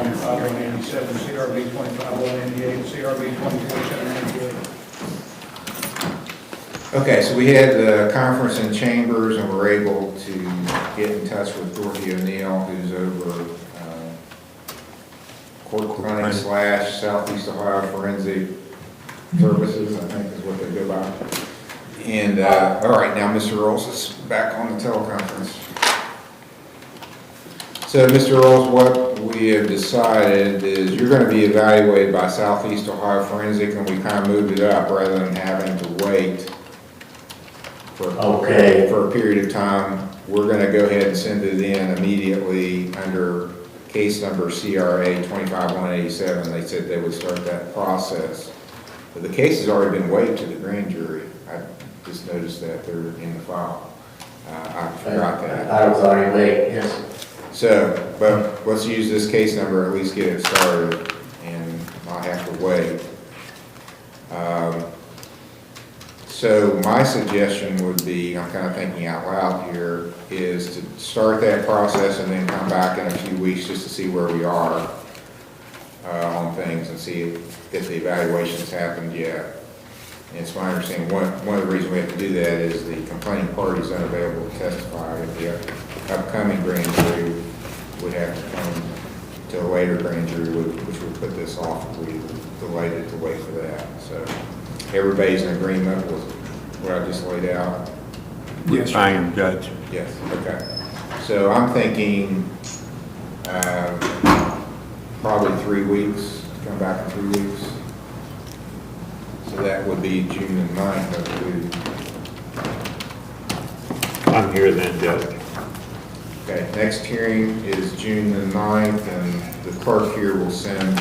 25-187, CRB 25-188, CRB 24-798. Okay, so we had the conference in chambers and we're able to get in touch with Dorothy O'Neill, who's over Court County / Southeast Ohio Forensic Services, I think is what they go by. And, all right, now Mr. Earls is back on the teleconference. So, Mr. Earls, what we have decided is you're going to be evaluated by Southeast Ohio Forensic, and we kind of moved it up rather than having to wait for a period of time. We're going to go ahead and send it in immediately under case number CRA 25-187. They said they would start that process. But the case has already been waived to the grand jury. I just noticed that they're in the file. I forgot that. I was already late, yes. So, but let's use this case number, at least get it started and not have to wait. So my suggestion would be, I'm kind of thinking out loud here, is to start that process and then come back in a few weeks just to see where we are on things and see if the evaluation's happened yet. And it's my understanding, one of the reasons we have to do that is the complaining party is unavailable to testify. If the upcoming grand jury would have to come to a later grand jury, which would put this off if we delayed it to wait for that. So everybody's in agreement with what I just laid out? Yes, I am, Judge. Yes, okay. So I'm thinking probably 3 weeks, come back in 3 weeks. So that would be June the 9th, I believe. I'm here then, Judge. Okay, next hearing is June the 9th, and the clerk here will send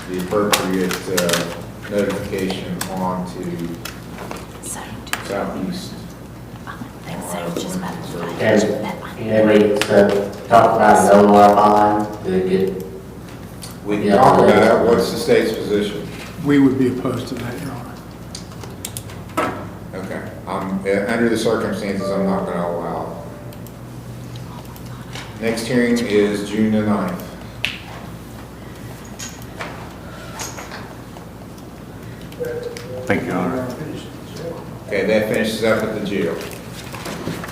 the appropriate notification on to Southeast. And we talk about no more bond to get. We can talk about that. What's the state's position? We would be opposed to that, Your Honor. Okay. Under the circumstances, I'm not going to allow it. Next hearing is June the 9th. Thank you, Your Honor. Okay, that finishes up at the jail.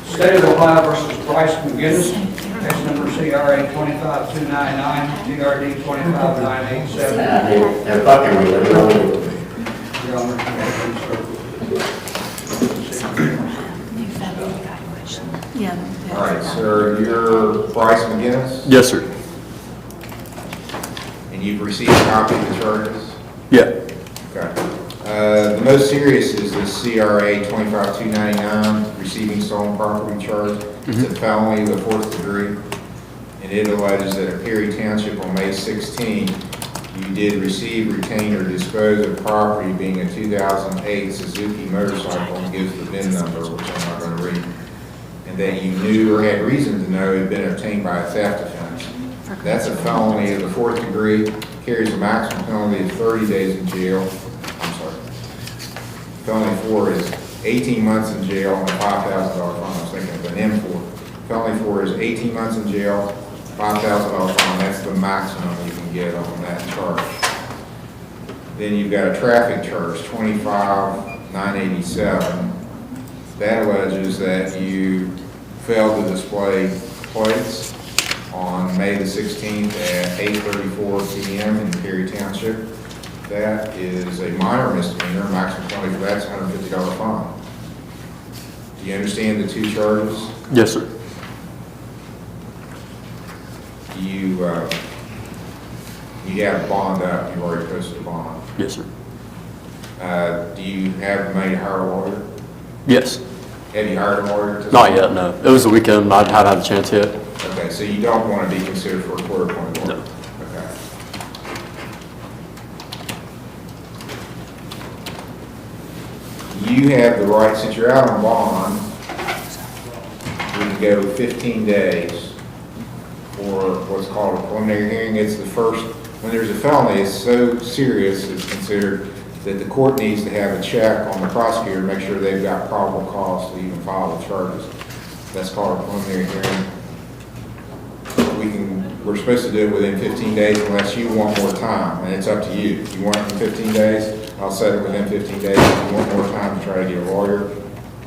State of Ohio versus Bryce McGinnis, case number CRA 25-299, GRD 25-987. They're fucking me, they're really. Your Honor, All right, sir, you're Bryce McGinnis, Yes, sir. and you've received a copy of the charges? Yeah. Okay. The most serious is the CRA 25-299, receiving stolen property charge. It's a felony of the 4th degree, and it alleges that at Perry Township on May 16, you did receive, retain, or dispose of property being a 2008 Suzuki motorcycle, and gives the VIN number, which I'm not going to read, and that you knew or had reason to know it had been obtained by a theft offense. That's a felony of the 4th degree, carries a maximum penalty of 30 days in jail. I'm sorry. Felony 4 is 18 months in jail and a $5,000 fine. I was thinking of an M4. Felony 4 is 18 months in jail, $5,000 fine. That's the maximum you can get on that charge. Then you've got a traffic charge, 25-987. That alleges that you failed to display plates on May the 16th at 8:34 p.m. in Perry Township. That is a minor misdemeanor, maximum penalty for that's $150 fine. Do you understand the two charges? Yes, sir. You have a bond up, you've already posted a bond. Yes, sir. Do you have the money to hire a lawyer? Yes. Have you hired a lawyer? Not yet, no. It was the weekend. I haven't had a chance yet. Okay, so you don't want to be considered for a court-appointed lawyer? No. Okay. You have the right, since you're out on bond, we can go 15 days for what's called a preliminary hearing. It's the first, when there's a felony, it's so serious, it's considered that the court needs to have a check on the prosecutor to make sure they've got probable cause to even file the charges. That's called a preliminary hearing. We can we're supposed to do it within 15 days unless you want more time, and it's up to you. If you want it in 15 days, I'll set it within 15 days. If you want more time to try to get a lawyer,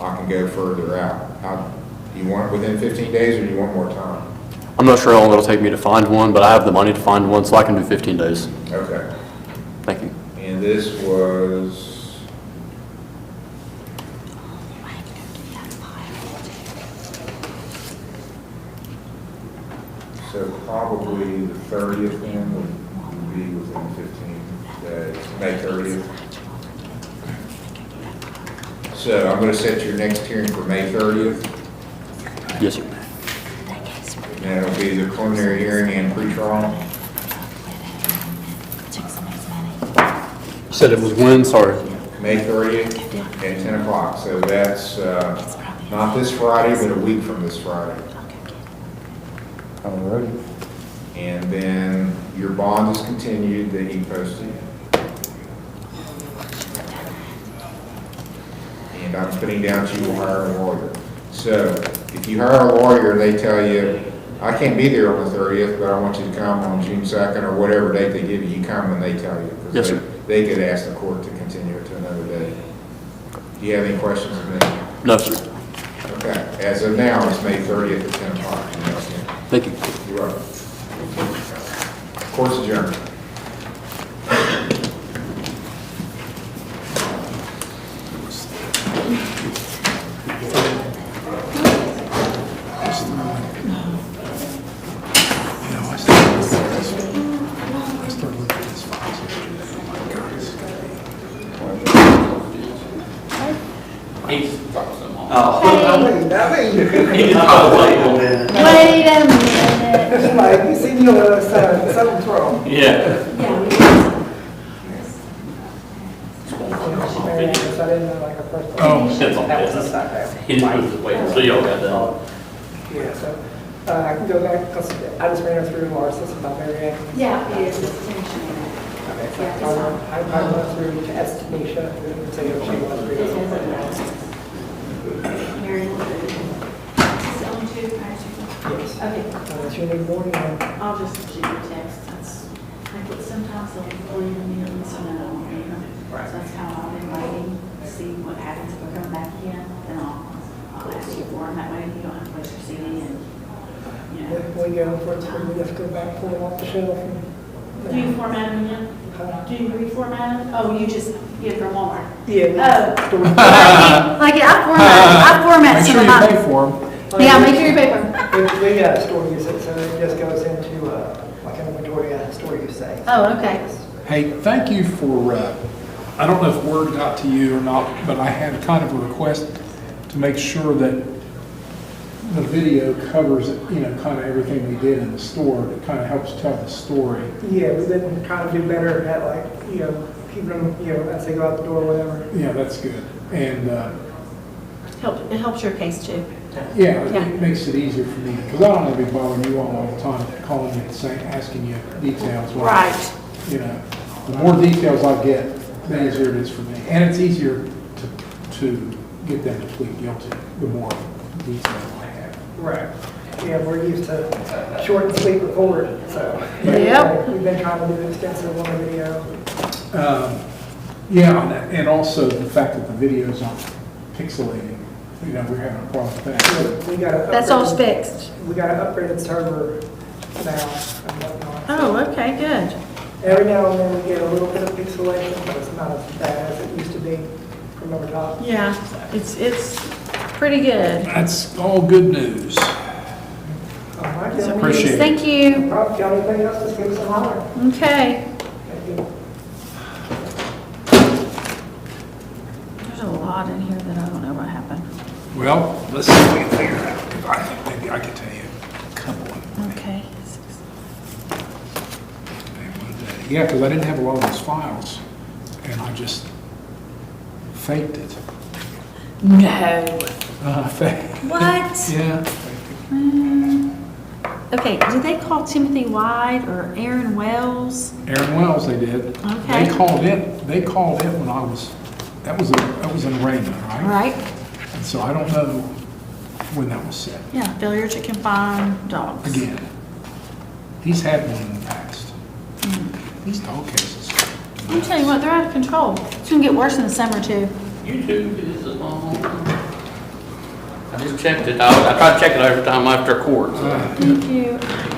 I can go further out. Do you want it within 15 days, or do you want more time? I'm not sure how long it'll take me to find one, but I have the money to find one, so I can do 15 days. Okay. Thank you. And this was... So probably the 30th then would be within 15 days, May 30th. So I'm going to set your next hearing for May 30th. Yes, sir. And that'll be the preliminary hearing and pre-trial. You said it was when? Sorry. May 30th at 10 o'clock. So that's not this Friday, but a week from this Friday. Alrighty. And then your bond is continued that you posted. And I'm putting down you will hire a lawyer. So if you hire a lawyer and they tell you, I can't be there on the 30th, but I want you to come on June 2nd or whatever date they give you, you come when they tell you. 'Cause Yes, sir. They could ask the court to continue it to another day. Do you have any questions of me? No, sir. Okay, as of now, it's May 30th at 10 o'clock. Thank you. You're welcome. Court's adjourned. I started looking at this file yesterday. Oh my God, it's gonna be. He's talking some more. Oh. Wait a minute. Like, you see, something's wrong. Yeah. She married us, I didn't know like her first. Oh. Depends on That was business. not that. He just was waiting till y'all got done. Yeah, so, I can go back, because I just ran her through our system about Mary Ann. Yeah, it is, it's finishing. Okay, so I went through to ask Tanisha, and say if she wants to read it. Mary Lou. Is it on two? Yes. Okay, Unless you need more, you know. I'll just shoot you a text. That's, like, sometimes they'll leave me and so then I won't read them. So that's how I've been waiting to see what happens if I come back again. Then I'll ask you for them. That way you don't have to waste your CD and, you know. If we go for it, we just go back, pull them off the shelf. Do you format them again? Do you reformat them? Oh, you just get it from Walmart? Yeah. Like, I format Make some sure of you mine. pay for them. Yeah, make sure you pay for them. We got store use it, so it just goes into, like an inventory, store use say. Oh, okay. Hey, thank you for, I don't know if word got to you or not, but I had kind of a request to make sure that the video covers, kind of everything we did in the store. It kind of helps tell the story. Yeah, we've been trying to do better at like, keeping them, as they go out the door, whatever. Yeah, that's good. And, It helps your case too. yeah, Yeah. it makes it easier for me, because I don't want to be bothering you all the time, calling you and saying, asking you details. Well, Right. The more details I get, the easier it is for me. And it's easier to get them to plead guilty, the more detail I have. Right. Yeah, we're used to short and sweet report, so. Yep. We've been trying to do extensive on the video. Yeah, and also the fact that the videos aren't pixelating, we're having a problem with that. We got a. That's all fixed. We got an upgraded server now and whatnot. Oh, okay, good. Every now and then we get a little bit of pixelation, but it's not as bad as it used to be from over top. Yeah, it's pretty good. That's all good news. All right, gentlemen. Appreciate it. Thank you. Rob, if you have anything else, just give us a holler. Okay. Thank you. There's a lot in here that I don't know what happened. Well, let's see if we can figure it out. I think maybe I can tell you a couple of them. Okay. Yeah, because I didn't have a lot of those files, and I just faked it. No. What? Yeah. Okay, did they call Timothy White or Aaron Wells? Aaron Wells, they did. Okay. They called it when I was, that was an arraignment, right? Right. And so I don't know when that was set. Yeah, failure to confine dogs. Again. He's had one in the past. These dog cases. I'm telling you what, they're out of control. It's gonna get worse in the summer too. YouTube is I just checked it. I try to check it every time after court. So. Thank you.